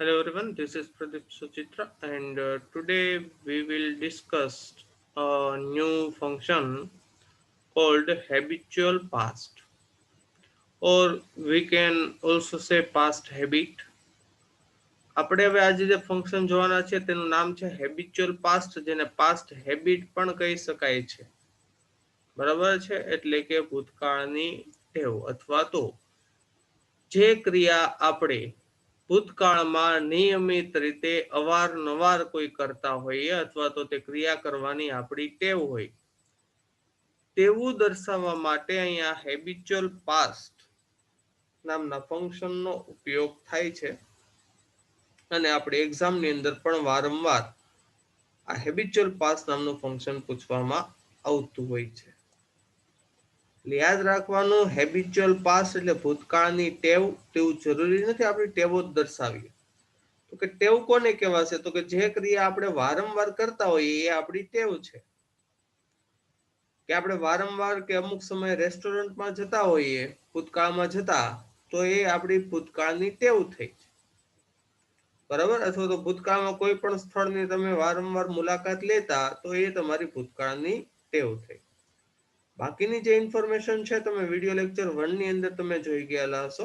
Hello everyone, this is Pradeep Suchitra and today we will discuss a new function called habitual past, or we can also say past habit. આપણે હવે આજે જે function જોવાના છે તેનું નામ છે હેબિચ્યુઅલ પાસ્ટ, જેને પાસ્ટ હેબિટ પણ કહી શકાય છે. બરાબર છે, એટલે કે ભૂતકાળની ટેવ અથવા તો જે ક્રિયા આપણે ભૂતકાળમાં નિયમિત રીતે અવારનવાર કોઈ કરતા હોઈએ અથવા તો તે ક્રિયા કરવાની આપણી ટેવ હોય તેવું દર્શાવવા માટે અહીંયા હેબિચ્યુઅલ પાસ્ટ નામના ફંક્શનનો ઉપયોગ થાય છે. અને આપણે એક્ઝામની અંદર પણ વારંવાર આ હેબિચ્યુઅલ પાસ્ટ નામનું ફંક્શન પૂછવામાં આવતું હોય છે. યાદ રાખવાનું, હેબિચ્યુઅલ પાસ્ટ એટલે ભૂતકાળની ટેવ. તેવું જરૂરી નથી આપણી ટેવો જ દર્શાવીએ. તો કે ટેવ કોને કહેવાશે? તો કે જે ક્રિયા આપણે વારંવાર કરતા હોઈએ એ આપણી ટેવ છે. કે આપણે વારંવાર કે અમુક સમયે રેસ્ટોરન્ટમાં જતા હોઈએ, ભૂતકાળમાં જતા, તો એ આપણી ભૂતકાળની ટેવ થઈ. બરાબર? અથવા તો ભૂતકાળમાં કોઈ પણ સ્થળની તમે વારંવાર મુલાકાત લેતા, તો એ તમારી ભૂતકાળની ટેવ થઈ. બાકીની જે ઇન્ફોર્મેશન છે તમે વિડીયો લેક્ચર 1 ની અંદર તમે જોઈ ગયેલા હશો,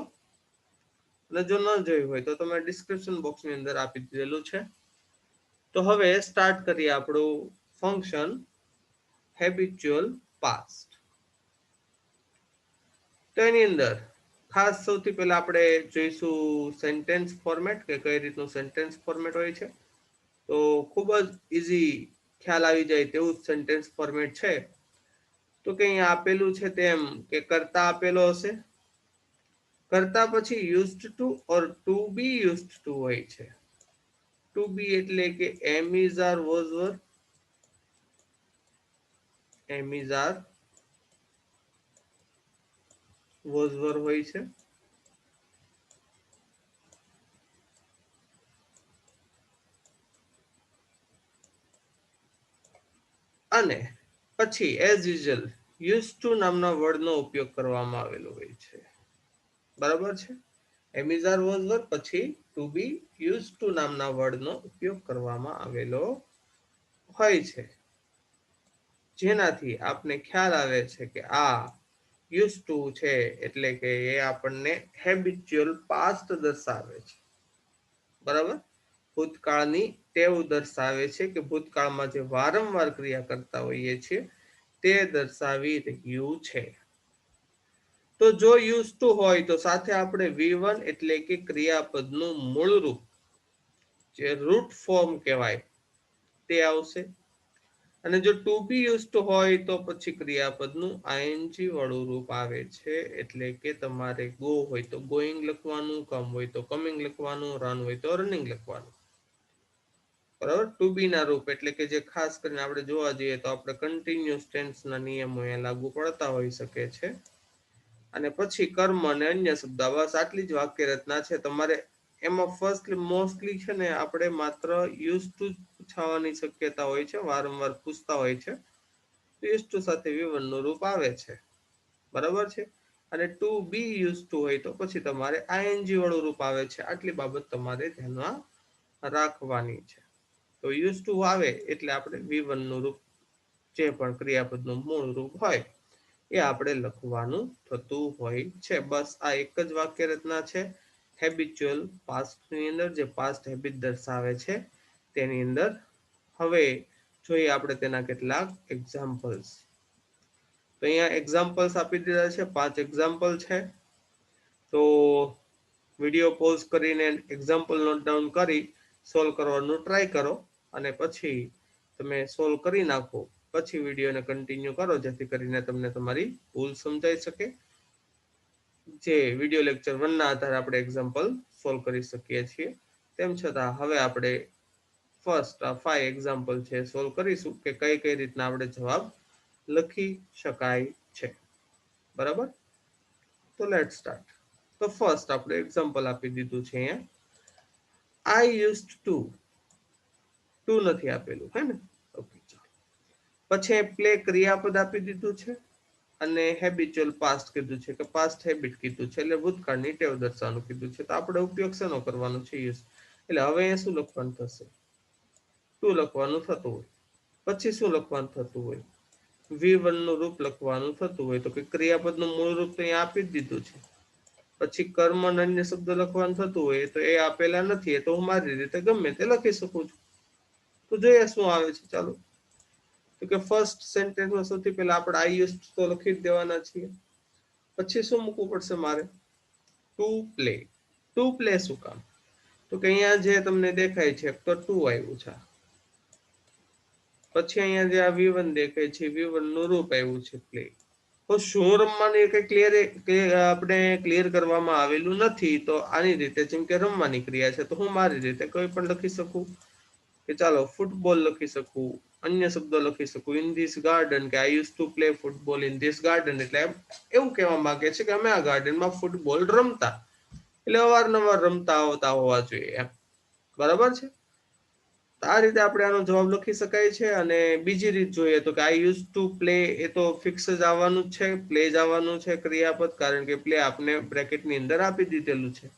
અને જો ન જોયું હોય તો તમે ડિસ્ક્રિપ્શન બોક્સની અંદર આપી દીધેલું છે. તો હવે સ્ટાર્ટ કરીએ આપણું ફંક્શન હેબિચ્યુઅલ પાસ્ટ. તો એની અંદર ખાસ સૌથી પહેલા આપણે જોઈશું સેન્ટેન્સ ફોર્મેટ, કે કઈ રીતનું સેન્ટેન્સ ફોર્મેટ હોય છે. તો ખૂબ જ ઇઝી ખ્યાલ આવી જાય તેવું સેન્ટેન્સ ફોર્મેટ છે. તો કે અહીંયા આપેલું છે તેમ કે કર્તા આપેલો હશે, કર્તા પછી used to or to be used to હોય છે. ટુ બી એટલે કે am is are was were, am is are was were હોય છે. અને પછી એઝ યુઝ્યુઅલ યુઝ ટુ નામના વર્ડનો ઉપયોગ કરવામાં આવેલો હોય છે. બરાબર છે? એમ ઇઝ આર વોઝ વર પછી ટુ બી યુઝ ટુ નામના વર્ડનો ઉપયોગ કરવામાં આવેલો હોય છે. જેનાથી આપને ખ્યાલ આવે છે કે આ યુઝ ટુ છે એટલે કે એ આપણને હેબિચ્યુઅલ પાસ્ટ દર્શાવે છે. બરાબર? ભૂતકાળની ટેવ દર્શાવે છે, કે ભૂતકાળમાં જે વારંવાર ક્રિયા કરતા હોઈએ છીએ તે દર્શાવી રહ્યું છે. તો જો યુઝ ટુ હોય તો સાથે આપણે V1 એટલે કે ક્રિયાપદનું મૂળ રૂપ, જે રૂટ ફોર્મ કહેવાય, તે આવશે. અને જો ટુ બી યુઝ ટુ હોય તો પછી ક્રિયાપદનું આઈએનજી વાળું રૂપ આવે છે. એટલે કે તમારે ગો હોય તો ગોઈંગ લખવાનું, કમ હોય તો કમિંગ લખવાનું, રન હોય તો રનિંગ લખવાનું. બરાબર? ટુ બી ના રૂપ એટલે કે જે ખાસ કરીને આપણે જોવા જઈએ તો આપણે કન્ટિન્યુઅસ ટેન્સના નિયમો અહીંયા લાગુ પડતા હોઈ શકે છે. અને પછી કર્મ અને અન્ય શબ્દ, બસ આટલી જ વાક્ય રચના છે. તમારે એમાં ફર્સ્ટલી મોસ્ટલી છે ને આપણે માત્ર યુઝ ટુ પૂછવાની શક્યતા હોય છે, વારંવાર પૂછતા હોય છે. યુઝ ટુ સાથે V1 નું રૂપ આવે છે. બરાબર છે? અને ટુ બી યુઝ ટુ હોય તો પછી તમારે આઈએનજી વાળું રૂપ આવે છે. આટલી બાબત તમારે ધ્યાનમાં રાખવાની છે. તો યુઝ ટુ આવે એટલે આપણે V1 નું રૂપ, જે પણ ક્રિયાપદનું મૂળ રૂપ હોય, એ આપણે લખવાનું થતું હોય છે. બસ આ એક જ વાક્ય રચના છે હેબિચ્યુઅલ પાસ્ટની અંદર, જે પાસ્ટ હેબિટ દર્શાવે છે તેની અંદર. હવે જોઈએ આપણે તેના કેટલાક એક્ઝામ્પલ્સ. તો અહીંયા એક્ઝામ્પલ્સ આપી દીધા છે, 5 એક્ઝામ્પલ છે. તો વિડીયો પોઝ કરીને એક્ઝામ્પલ નોટ ડાઉન કરી સોલ્વ કરવાનું ટ્રાય કરો, અને પછી તમે સોલ્વ કરી નાખો, પછી વિડીયોને કન્ટિન્યુ કરો, જેથી કરીને તમને તમારી ભૂલ સમજાઈ શકે. જે વિડીયો લેક્ચર 1 ના આધારે આપણે એક્ઝામ્પલ સોલ્વ કરી શકીએ છીએ. તેમ છતાં હવે આપણે ફર્સ્ટ 5 એક્ઝામ્પલ છે સોલ્વ કરીશું, કે કઈ કઈ રીતના આપણે જવાબ લખી શકાય છે. બરાબર? તો લેટ સ્ટાર્ટ. તો ફર્સ્ટ આપણે એક્ઝામ્પલ આપી દીધું છે અહીંયા. આઈ યુઝડ ટુ નથી આપેલું, હે ને? ઓકે, ચાલો. પછી પ્લે ક્રિયાપદ આપી દીધું છે, અને હેબિચ્યુઅલ પાસ્ટ કીધું છે, કે પાસ્ટ હેબિટ કીધું છે, એટલે ભૂતકાળની ટેવ દર્શાવવાનું કીધું છે. તો આપણે ઉપયોગ શેનો કરવાનો છે? યુઝ. એટલે હવે અહીંયા શું લખવાનું થશે? ટુ લખવાનું થતું હોય, પછી શું લખવાનું થતું હોય? V1 નું રૂપ લખવાનું થતું હોય. તો કે ક્રિયાપદનું મૂળ રૂપ તો અહીંયા આપી જ દીધું છે. પછી કર્મ અને અન્ય શબ્દ લખવાનું થતું હોય તો એ આપેલા નથી, તો હું મારી રીતે ગમે તે લખી શકું છું. તો જોઈએ શું આવે છે. ચાલો, તો કે ફર્સ્ટ સેન્ટેન્સમાં સૌથી પહેલા આપણે આઈ યુઝ તો લખી જ દેવાના છીએ. પછી શું મૂકવું પડશે મારે? To play. ટુ પ્લે શું કામ? તો કે અહીંયા જે તમને દેખાય છે તો ટુ આવ્યું છે. પછી અહીંયા જે આ V1 દેખાય છે, V1 નું રૂપ આવ્યું છે પ્લે. તો શું રમવાનું એ કઈ આપણે ક્લિયર કરવામાં આવેલું નથી. તો આની રીતે જેમ કે રમવાની ક્રિયા છે તો હું મારી રીતે કોઈ પણ લખી શકું, કે ચાલો ફૂટબોલ લખી શકું, અન્ય શબ્દો લખી શકું. ઇન ધીસ ગાર્ડન, કે I use to play football in this garden, એટલે એવું કહેવા માંગે છે કે અમે આ ગાર્ડનમાં ફૂટબોલ રમતા, એટલે અવારનવાર રમતા આવતા હોવા જોઈએ એમ. બરાબર છે. આ રીતે આપણે આનો જવાબ લખી શકાય છે. અને બીજી રીત જોઈએ તો કે આઈ યુઝ ટુ પ્લે, એ તો ફિક્સ જ આવવાનું છે, પ્લે જ આવવાનું છે ક્રિયાપદ, કારણ કે પ્લે આપણે બ્રેકેટની અંદર આપી દીધેલું છે.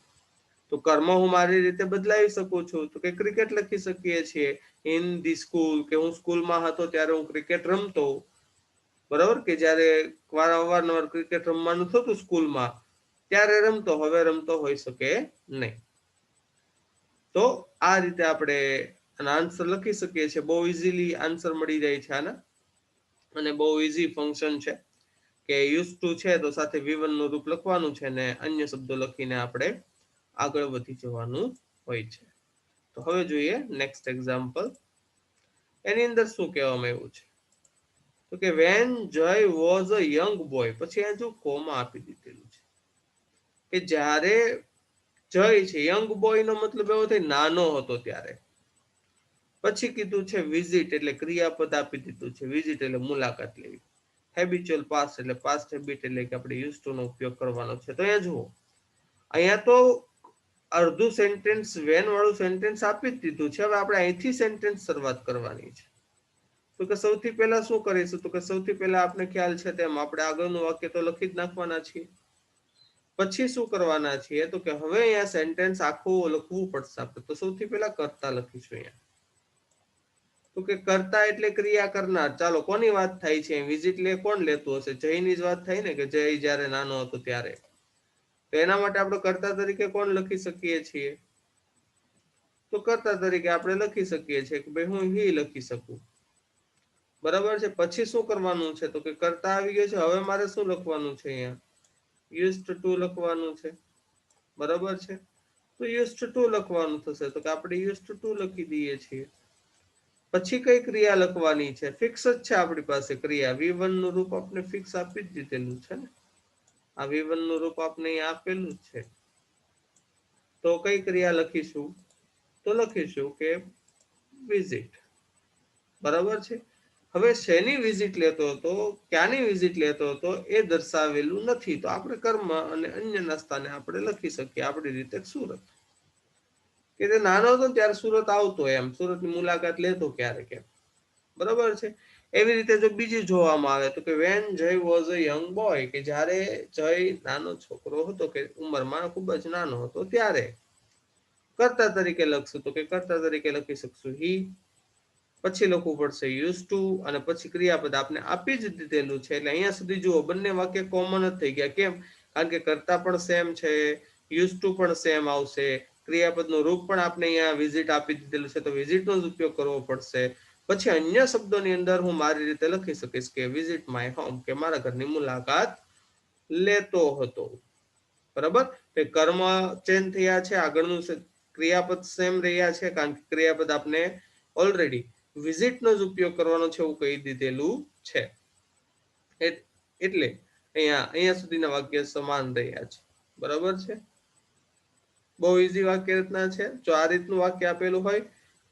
તો કર્મ હું મારી રીતે બદલાવી શકું છું. તો કે ક્રિકેટ લખી શકીએ છીએ. ઇન ધી સ્કૂલ, કે હું સ્કૂલમાં હતો ત્યારે હું ક્રિકેટ રમતો. બરાબર, કે જ્યારે અવારનવાર ક્રિકેટ રમવાનું થતું સ્કૂલમાં ત્યારે રમતો, હવે રમતો હોઈ શકે નહીં. તો આ રીતે આપણે આન્સર લખી શકીએ છીએ. બહુ ઇઝીલી આન્સર મળી જાય છે આના, અને બહુ ઇઝી ફંક્શન છે. કે યુઝ ટુ છે તો સાથે V1 નું રૂપ લખવાનું છે, ને અન્ય શબ્દો લખીને આપણે આગળ વધી જવાનું હોય છે. તો હવે જોઈએ નેક્સ્ટ એક્ઝામ્પલ. એની અંદર શું કહેવામાં આવ્યું છે? તો કે વેન જય વોઝ અ યંગ બોય, પછી આ જો કોમા આપી દીધેલું છે કે જ્યારે જય છે, યંગ બોય નો મતલબ એવો થાય નાનો હતો ત્યારે. પછી કીધું છે વિઝિટ, એટલે ક્રિયાપદ આપી દીધું છે. વિઝિટ એટલે મુલાકાત લેવી. હેબિચ્યુઅલ પાસ્ટ એટલે પાસ્ટ હેબિટ, એટલે કે આપણે યુઝ ટુ નો ઉપયોગ કરવાનો છે. તો અહીંયા જુઓ, અહીંયા તો અડધું સેન્ટેન્સ વેન વાળું સેન્ટેન્સ આપી જ દીધું છે. હવે આપણે અહીંથી સેન્ટેન્સ શરૂઆત કરવાની છે. તો કે સૌથી પહેલા શું કરીશું? તો કે સૌથી પહેલા આપણે ખ્યાલ છે તેમ આપણે આગળનું વાક્ય તો લખી જ નાખવાના છીએ. પછી શું કરવાના છીએ? તો કે હવે અહીંયા સેન્ટેન્સ આખું લખવું પડશે આપણે. તો સૌથી પહેલા કર્તા લખીશું અહીંયા. તો કે કર્તા એટલે ક્રિયા કરનાર. ચાલો, કોની વાત થાય છે? વિઝિટ લે કોણ લેતું હશે? જયની જ વાત થાય ને, કે જય જ્યારે નાનો હતો ત્યારે. તો એના માટે આપણે કર્તા તરીકે કોણ લખી શકીએ છીએ? તો કર્તા તરીકે આપણે લખી શકીએ છીએ કે ભાઈ હું હી લખી શકું. બરાબર છે. પછી શું કરવાનું છે? તો કે કર્તા આવી ગયો છે. હવે મારે શું લખવાનું છે? અહીંયા યુઝ્ડ ટુ લખવાનું છે. બરાબર છે. તો યુઝ્ડ ટુ લખવાનું થશે. તો કે આપણે યુઝ્ડ ટુ લખી દઈએ છીએ. પછી કઈ ક્રિયા લખવાની છે? ફિક્સ જ છે આપણી પાસે ક્રિયા. V1 નું રૂપ આપણે ફિક્સ આપી જ દીધેલું છે ને. આ V1 નું રૂપ આપણે અહીંયા આપેલું જ છે. તો કઈ ક્રિયા લખીશું? તો લખીશું કે વિઝિટ. બરાબર છે. હવે શેની વિઝિટ લેતો હતો, ક્યાંની વિઝિટ લેતો હતો એ દર્શાવેલું નથી. તો આપણે કર્મ અને અન્યના સ્થાને આપણે લખી શકીએ આપણી રીતે સુરત. કે તે નાનો હતો ત્યારે સુરત આવતો, એમ સુરતની મુલાકાત લેતો ક્યારેક એમ. બરાબર છે. એવી રીતે જો બીજું જોવામાં આવે તો કે વેન જય વોઝ અ યંગ બોય, કે જ્યારે જય નાનો છોકરો હતો, કે ઉંમરમાં ખૂબ જ નાનો હતો ત્યારે. કર્તા તરીકે લખશું તો કે કર્તા તરીકે લખી શકશું હી. પછી લખવું પડશે યુઝ ટુ, અને પછી ક્રિયાપદ આપણે આપી જ દીધેલું છે. એટલે અહીંયા સુધી જુઓ બંને વાક્ય કોમન જ થઈ ગયા. કેમ? કારણ કે કર્તા પણ સેમ છે, યુઝ ટુ પણ સેમ આવશે, ક્રિયાપદનું રૂપ પણ આપણે અહીંયા વિઝિટ આપી દીધેલું છે, તો વિઝિટનો જ ઉપયોગ કરવો પડશે. પછી અન્ય શબ્દોની અંદર હું મારી રીતે લખી શકીશ કે વિઝિટ માય હોમ, કે મારા ઘરની મુલાકાત લેતો હતો. બરાબર. તે કર્મ ચેન્જ થયા છે, આગળનું ક્રિયાપદ સેમ રહ્યા છે, કારણ કે ક્રિયાપદ આપણે ઓલરેડી વિઝિટનો જ ઉપયોગ કરવાનો છે એવું કહી દીધેલું છે. એટલે અહીંયા સુધીના વાક્ય સમાન રહ્યા છે. બરાબર છે. બહુ ઈઝી વાક્ય રચના છે. જો આ રીતનું વાક્ય આપેલું હોય,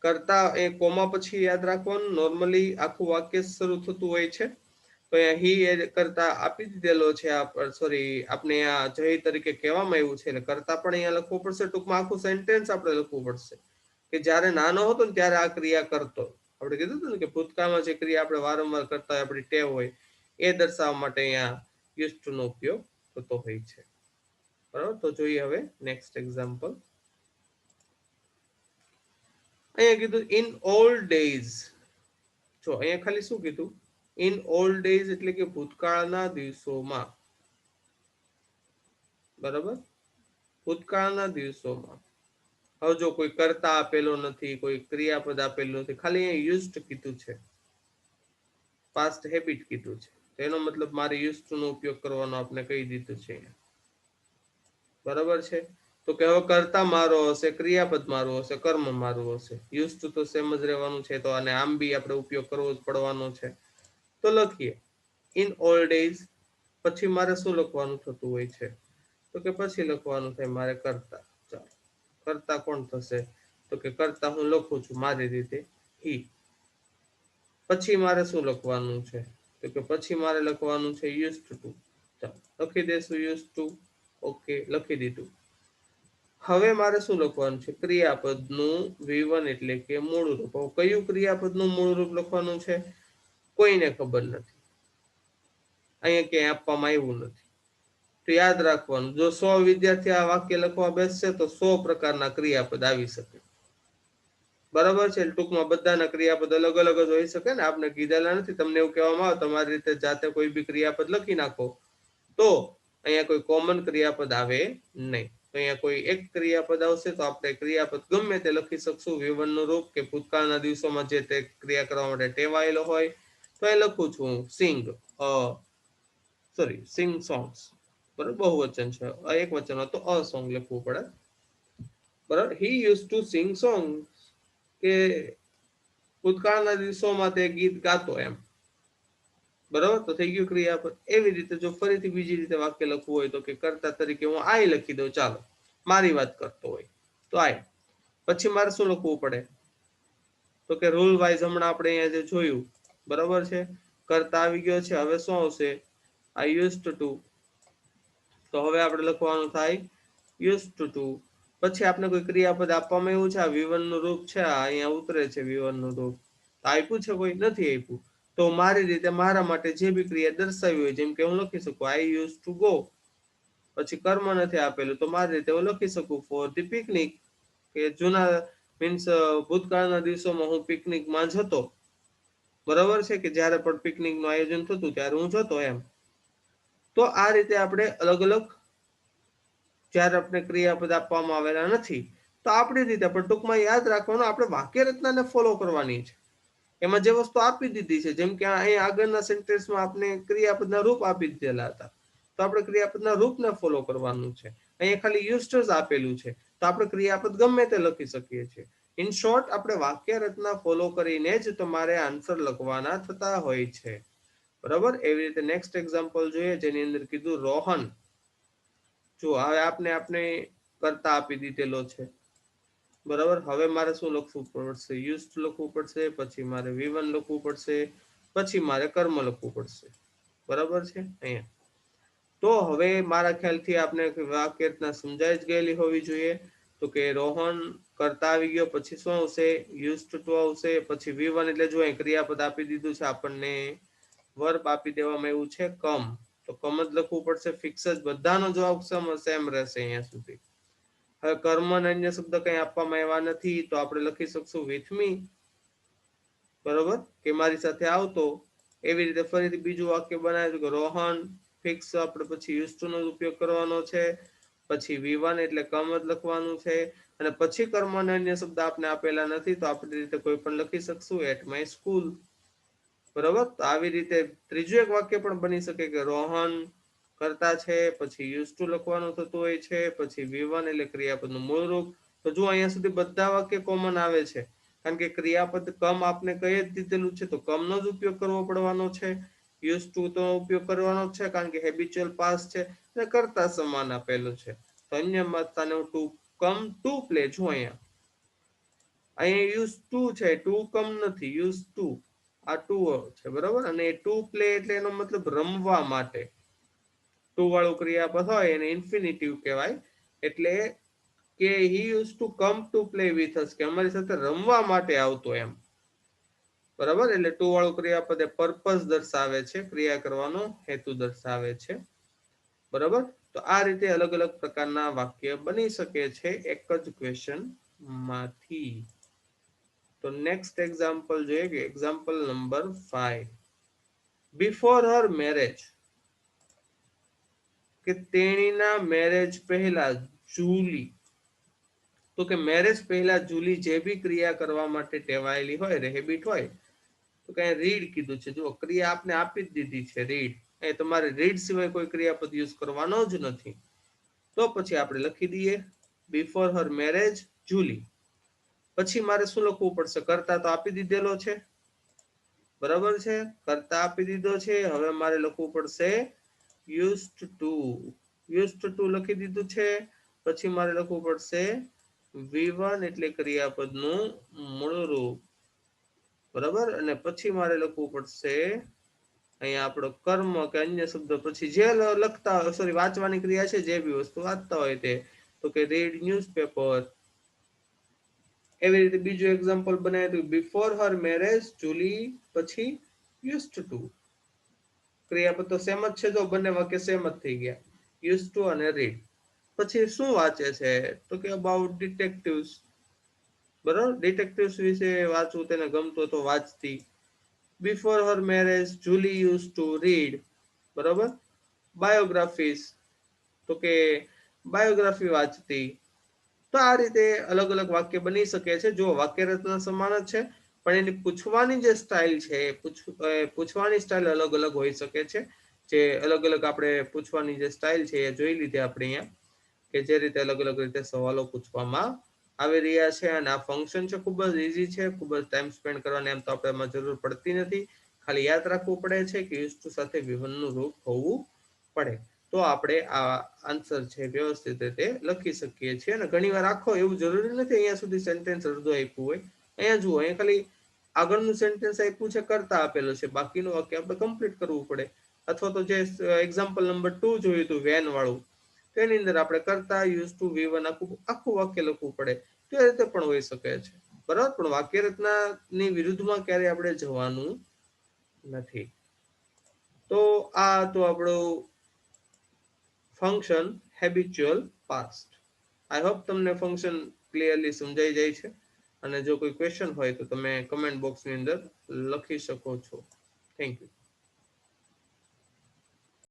કરતા એ કોમા પછી યાદ રાખવાનું, નોર્મલી આખું વાક્ય શરૂ થતું હોય છે. તો અહીંયા હી એ કરતા આપી દીધેલો છે. સોરી, આપણે આ જય તરીકે કહેવામાં આવ્યું છે, એટલે કરતા પણ અહીંયા લખવું પડશે. ટૂંકમાં આખું સેન્ટેન્સ આપણે લખવું પડશે કે જ્યારે નાનો હતો ને ત્યારે આ ક્રિયા કરતો. આપણે કીધું હતું ને કે ભૂતકાળમાં જે ક્રિયા આપણે વારંવાર કરતા હોય, આપણી ટેવ હોય, એ દર્શાવવા માટે અહીંયા યુઝ ટુ નો ઉપયોગ થતો હોય છે. બરાબર. તો જોઈએ હવે નેક્સ્ટ એક્ઝામ્પલ. અહીંયા કીધું ઇન ઓલ્ડ ડેઝ. જો અહીંયા ખાલી શું કીધું? ઇન ઓલ્ડ ડેઝ એટલે કે ભૂતકાળના દિવસોમાં. બરાબર, ભૂતકાળના દિવસોમાં. હવે જો કોઈ કર્તા આપેલો નથી, કોઈ ક્રિયાપદ આપેલું નથી, ખાલી અહીંયા યુઝડ કીધું છે, પાસ્ટ હેબિટ કીધું છે. એનો મતલબ મારે યુઝડ નો ઉપયોગ કરવાનો આપણે કહી દીધું છે. બરાબર છે. તો કે હવે કર્તા મારો હશે, ક્રિયાપદ મારું હશે, કર્મ મારું હશે. યુઝડ તો સેમ જ રહેવાનું છે, તો આને આમ બી આપણે ઉપયોગ કરવો જ પડવાનો છે. તો લખીએ ઇન ઓલ્ડ ડેઝ. પછી મારે શું લખવાનું થતું હોય છે? તો કે પછી લખવાનું થાય મારે કર્તા. ચાલો, કર્તા કોણ થશે? તો કે કર્તા હું લખું છું મારી રીતે, હી. પછી મારે શું લખવાનું છે? તો કે પછી મારે લખવાનું છે યુઝડ ટુ. ચાલો લખી દેશું યુઝડ ટુ. ઓકે, લખી દીધું. હવે મારે શું લખવાનું છે? ક્રિયાપદનું V1 એટલે કે મૂળ રૂપ. કયું ક્રિયાપદનું મૂળ રૂપ લખવાનું છે? કોઈને ખબર નથી, અહીંયા ક્યાંય આપવામાં આવ્યું નથી. તો યાદ રાખવાનું, જો 100 વિદ્યાર્થી આ વાક્ય લખવા બેસશે તો 100 પ્રકારના ક્રિયાપદ આવી શકે. બરાબર છે. ટૂંકમાં બધાના ક્રિયાપદ અલગ અલગ જ હોઈ શકે ને, આપણે કીધેલા નથી. તમને એવું કહેવામાં આવે તમારી રીતે જાતે કોઈ બી ક્રિયાપદ લખી નાખો તો અહીંયા કોઈ કોમન ક્રિયાપદ આવે નહીં. તો અહીંયા કોઈ એક ક્રિયાપદ આવશે તો આપણે ક્રિયાપદ ગમે તે લખી શકશું. V1 નું રૂપ કે ભૂતકાળના દિવસોમાં જે તે ક્રિયા કરવા માટે ટેવાયેલો હોય. તો એ લખું છું સિંગ, સિંગ સોંગ્સ. બરાબર, બહુવચન છે. એક વચન હતો અ સોંગ લખવું પડે. બરાબર, હી યુઝ ટુ સિંગ સોંગ, કે ભૂતકાળના દિવસોમાં તે ગીત ગાતો એમ. બરાબર, તો થઈ ગયું ક્રિયાપદ. એવી રીતે જો ફરીથી બીજી રીતે વાક્ય લખવું હોય તો કે કર્તા તરીકે હું આઈ લખી દઉં. ચાલો, મારી વાત કરતો હોય તો આઈ. પછી મારે શું લખવું પડે? તો કે રૂલ વાઇઝ હમણાં આપણે અહીંયા જે જોયું, બરાબર છે, કર્તા આવી ગયો છે. હવે શું આવશે? આઈ યુઝડ ટુ. તો હવે આપણે લખવાનું થાય યુઝડ ટુ. પછી આપણે કોઈ ક્રિયાપદ આપવામાં એવું છે, આ V1 નું રૂપ છે, અહીંયા ઉતરે છે V1 નું રૂપ. આપ્યું છે? કોઈ નથી આપ્યું. તો મારી રીતે મારા માટે જે બી ક્રિયા દર્શાવી હોય, જેમ કે હું લખી શકું આઈ યુઝ ટુ ગો. પછી કર્મ નથી આપેલું તો મારી રીતે હું લખી શકું ફોર ધી પિકનિક, કે જૂના મીન્સ ભૂતકાળના દિવસોમાં હું પિકનિકમાં જતો. બરાબર છે, કે જ્યારે પણ પિકનિક નું આયોજન થતું ત્યારે હું જતો એમ. તો આ રીતે આપણે અલગ અલગ, જ્યારે આપણે ક્રિયાપદ આપવામાં આવેલા નથી તો આપણી રીતે પણ ટૂંકમાં યાદ રાખવાનું, આપણે વાક્ય રચનાને ફોલો કરવાની છે. એમાં જે વસ્તુ આપી દીધી છે, જેમ કે અહીં આગળના સેન્ટેન્સમાં આપણે ક્રિયાપદના રૂપ આપી દીધેલા હતા, તો આપણે ક્રિયાપદના રૂપને ફોલો કરવાનું છે. અહીંયા ખાલી યુઝડ જ આપેલું છે, તો આપણે ક્રિયાપદ ગમે તે લખી શકીએ છીએ. ઇન શોર્ટ, આપણે વાક્ય રચના ફોલો કરીને જ તમારે આન્સર લખવાના થતા હોય છે. બરાબર, એવી રીતે નેક્સ્ટ એક્ઝામ્પલ જોઈએ, જેની અંદર કીધું રોહન. જો હવે આપણે કરતા આપી દીધેલો છે. બરાબર, હવે મારે શું લખવું પડશે? યુઝડ લખવું પડશે. પછી મારે V1 લખવું પડશે. પછી મારે કર્મ લખવું પડશે. બરાબર છે. અહીંયા તો હવે મારા ખ્યાલથી આપણે વાક્ય રચના સમજાઈ જ ગયેલી હોવી જોઈએ. તો કે રોહન કરતા આવી ગયો, પછી શું આવશે? યુઝડ ટુ આવશે. પછી V1 એટલે જો અહીં ક્રિયાપદ આપી દીધું છે આપણને, વર્બ આપી દેવામાં એવું છે કમ, તો કમ જ લખવું પડશે. ફિક્સ જ, બધાનો જવાબ સેમ રહેશે અહીંયા સુધી. હવે કર્મ અને અન્ય શબ્દ કઈ આપવામાં આવ્યા નથી તો આપણે લખી શકશું વિથ મી. બરોબર, કે મારી સાથે આવતો. એવી રીતે ફરીથી બીજું વાક્ય બનાવ્યું કે રોહન ફિક્સ, આપણે પછી યુઝ ટુ નો ઉપયોગ કરવાનો છે. પછી V1 એટલે કમ જ લખવાનું છે. અને પછી કર્મ અને અન્ય શબ્દ આપણે આપેલા નથી તો આપણી રીતે કોઈ પણ લખી શકશું એટ માય સ્કૂલ. બરોબર, તો આવી રીતે ત્રીજું એક વાક્ય પણ બની શકે કે રોહન કરતા છે, પછી યુઝ ટુ લખવાનું થતું હોય છે, પછી V1 એટલે ક્રિયાપદનું મૂળ રૂપ. તો જો અહીંયા સુધી બધા વાક્ય કોમન આવે છે, કારણ કે ક્રિયાપદ કમ આપને કહી જ દીધેલું છે, તો કમનો જ ઉપયોગ કરવો પડવાનો છે. યુઝ ટુ તો ઉપયોગ કરવાનો છે, કારણ કે હેબિચ્યુઅલ પાસ છે અને કરતા સમાન આપેલું છે. તો અન્ય માત્રાને ટુ કમ ટુ પ્લે. જો અહીંયા યુઝ ટુ છે, ટુ કમ નથી, યુઝ ટુ. આ ટુ છે, બરોબર. અને ટુ પ્લે એટલે એનો મતલબ રમવા માટે. ટુ વાળું ક્રિયાપદ હોય એને ઇન્ફિનિટિવ કહેવાય. એટલે કે he use to come to play with us, કે અમારી સાથે રમવા માટે આવતો એમ. બરાબર, એટલે ટુ વાળું ક્રિયાપદ એ પર્પસ દર્શાવે છે, ક્રિયા કરવાનો હેતુ દર્શાવે છે. બરાબર, તો આ રીતે અલગ અલગ પ્રકારના વાક્ય બની શકે છે એક જ ક્વેશ્ચન માંથી. તો નેક્સ્ટ એક્ઝામ્પલ જોઈએ કે એક્ઝામ્પલ નંબર 5. બિફોર હર મેરેજ, કે તેણીના મેરેજ પહેલા જૂલી, તો કે મેરેજ પહેલા જૂલી જે બી ક્રિયા કરવા માટે ટેવાયેલી હોય, હેબિટ હોય, તો કઈ રીડ કીધું છે. જો ક્રિયા આપને આપી જ દીધી છે, રીડ. એ તમારે રીડ સિવાય કોઈ ક્રિયાપદ યુઝ કરવાનો જ નથી. તો પછી આપણે લખી દઈએ બિફોર હર મેરેજ જૂલી. પછી મારે શું લખવું પડશે? કરતા તો આપી દીધેલો છે, બરાબર છે, કરતા આપી દીધો છે. હવે મારે લખવું પડશે યુઝડ ટુ. યુઝડ ટુ લખી દીધું છે. પછી મારે લખવું પડશે V1 એટલે ક્રિયાપદનું મૂળ રૂપ, બરાબર. અને પછી મારે લખવું પડશે અહીંયા આપણો કર્મ કે અન્ય શબ્દ પછી જે લખતા હોય, સોરી વાંચવાની ક્રિયા છે, જે બી વસ્તુ વાંચતા હોય તે, તો કે રીડ ન્યૂઝપેપર. એવી રીતે બીજું એક્ઝામ્પલ બનાવ્યું હતું બિફોર હર મેરેજ જુલી, પછી યુઝડ ટુ. ક્રિયાપદ તો સેમ જ છે, જો બંને વાક્ય સેમ જ થઈ ગયા, યુઝડ ટુ અને રીડ. પછી શું વાંચે છે? તો કે અબાઉટ ડિટેક્ટિવ્સ, બરાબર. ડિટેક્ટિવ્સ વિશે વાંચવું તેને ગમતું તો વાંચતી. Before Har marriage Julie use to read, બરાબર. બાયોગ્રાફીસ, તો કે બાયોગ્રાફી વાંચતી. તો આ રીતે અલગ અલગ વાક્ય બની શકે છે. જો વાક્ય રચના સમાન જ છે, પણ એની પૂછવાની જે સ્ટાઇલ છે, પૂછવાની સ્ટાઇલ અલગ અલગ હોઈ શકે છે. જે અલગ અલગ આપણે પૂછવાની જે સ્ટાઇલ છે એ જોઈ લીધી આપણે અહીંયા, કે જે રીતે અલગ અલગ રીતે સવાલો પૂછવામાં આવી રહ્યા છે. અને આ ફંક્શન છે ખૂબ જ ઈઝી છે, ખૂબ જ ટાઈમ સ્પેન્ડ કરવાની એમ તો આપણે એમાં જરૂર પડતી નથી. ખાલી યાદ રાખવું પડે છે કે યુઝ ટુ સાથે V1 નું રૂપ હોવું પડે, તો આપણે આ આન્સર છે વ્યવસ્થિત રીતે લખી શકીએ છીએ. અને ઘણી વાર આખો એવું જરૂરી નથી અહીંયા સુધી સેન્ટેન્સ અડધું આપ્યું હોય. અહીંયા જુઓ, અહીંયા ખાલી આગળનું સેન્ટેન્સ આપ્યું છે, કરતા આપેલું છે, બાકીનું વાક્ય આપણે કમ્પ્લીટ કરવું પડે. અથવા તો જે એક્ઝામ્પલ નંબર 2 જોયું હતું વેન વાળું, તેની અંદર આપણે કરતા યુઝ ટુ V1 આખું વાક્ય લખવું પડે. તો એ રીતે પણ હોઈ શકે છે, બરાબર. પણ વાક્ય રચનાની વિરુદ્ધમાં ક્યારે આપણે જવાનું નથી. તો આ તો આપણું function habitual past. I hope તમને ફંક્શન ક્લિયરલી સમજાઈ જાય છે. અને જો કોઈ ક્વેશ્ચન હોય તો તમે કમેન્ટ બોક્સની અંદર લખી શકો છો. Thank you.